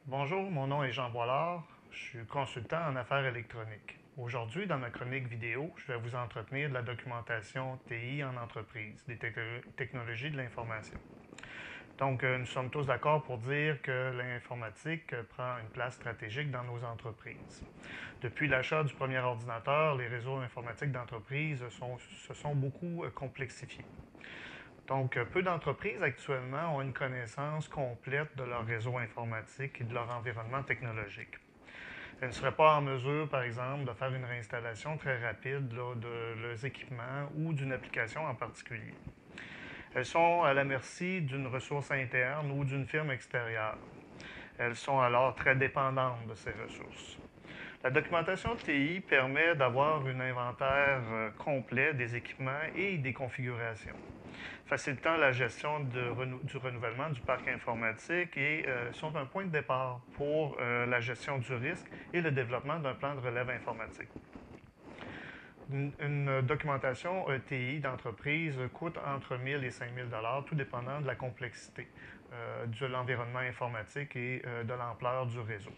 Bonjour, mon nom est Jean Boilard, je suis consultant en affaires électroniques. Aujourd'hui, dans ma chronique vidéo, je vais vous entretenir de la documentation TI en entreprise, des technologies de l'information. Donc, nous sommes tous d'accord pour dire que l'informatique prend une place stratégique dans nos entreprises. Depuis l'achat du premier ordinateur, les réseaux informatiques d'entreprise se sont beaucoup complexifiés. Donc, peu d'entreprises actuellement ont une connaissance complète de leur réseau informatique et de leur environnement technologique. Elles ne seraient pas en mesure, par exemple, de faire une réinstallation très rapide de leurs équipements ou d'une application en particulier. Elles sont à la merci d'une ressource interne ou d'une firme extérieure. Elles sont alors très dépendantes de ces ressources. La documentation TI permet d'avoir un inventaire complet des équipements et des configurations, facilitant la gestion du renouvellement du parc informatique et sont un point de départ pour la gestion du risque et le développement d'un plan de relève informatique. Une documentation TI d'entreprise coûte entre 1 000 et 5 000 $, tout dépendant de la complexité de l'environnement informatique et de l'ampleur du réseau.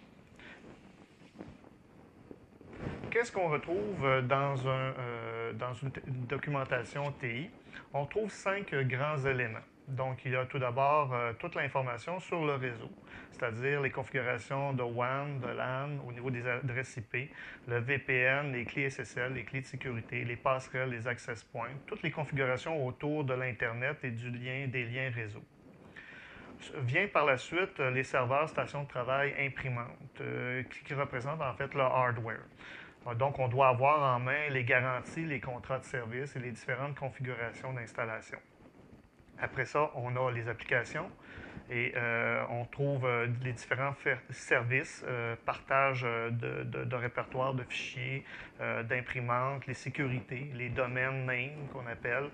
Qu'est-ce qu'on retrouve dans une documentation TI? On trouve 5 grands éléments. Donc, il y a tout d'abord toute l'information sur le réseau, c'est-à-dire les configurations de WAN, de LAN au niveau des adresses IP, le VPN, les clés SSL, les clés de sécurité, les passerelles, les access points, toutes les configurations autour de l'Internet et des liens réseau. Vient par la suite les serveurs, stations de travail, imprimantes, qui représentent en fait le hardware. Donc, on doit avoir en main les garanties, les contrats de service et les différentes configurations d'installation. Après ça, on a les applications et on trouve les différents services, partage de répertoires de fichiers, d'imprimantes, les sécurités, les domaines name qu'on appelle,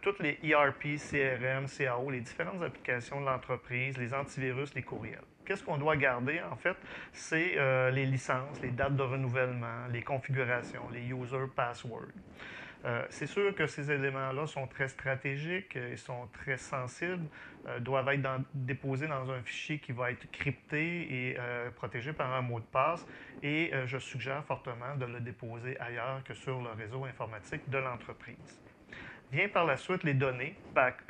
toutes les ERP, CRM, CAO, les différentes applications de l'entreprise, les antivirus, les courriels. Qu'est-ce qu'on doit garder, en fait? C'est les licences, les dates de renouvellement, les configurations, les user passwords. C'est sûr que ces éléments-là sont très stratégiques et sont très sensibles, doivent être déposés dans un fichier qui va être crypté et protégé par un mot de passe. Et je suggère fortement de le déposer ailleurs que sur le réseau informatique de l'entreprise. Vient par la suite les données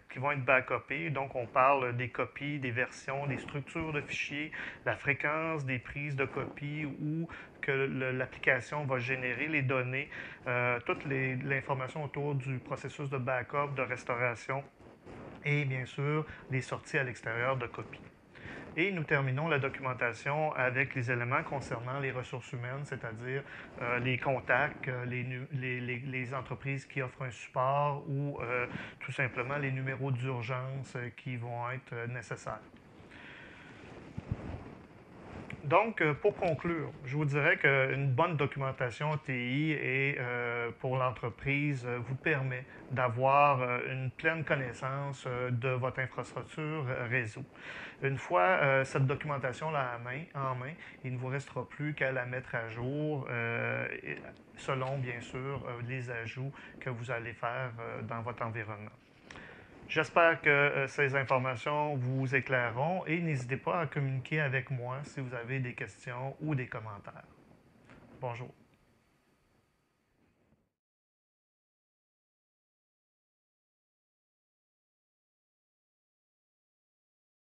qui vont être backupées. Donc, on parle des copies, des versions, des structures de fichiers, la fréquence des prises de copies ou que l'application va générer les données, toute l'information autour du processus de backup, de restauration et bien sûr les sorties à l'extérieur de copies. Et nous terminons la documentation avec les éléments concernant les ressources humaines, c'est-à-dire les contacts, les entreprises qui offrent un support ou tout simplement les numéros d'urgence qui vont être nécessaires. Donc, pour conclure, je vous dirais qu'une bonne documentation TI pour l'entreprise vous permet d'avoir une pleine connaissance de votre infrastructure réseau. Une fois cette documentation-là en main, il ne vous restera plus qu'à la mettre à jour selon, bien sûr, les ajouts que vous allez faire dans votre environnement. J'espère que ces informations vous éclaireront et n'hésitez pas à communiquer avec moi si vous avez des questions ou des commentaires. Bonjour.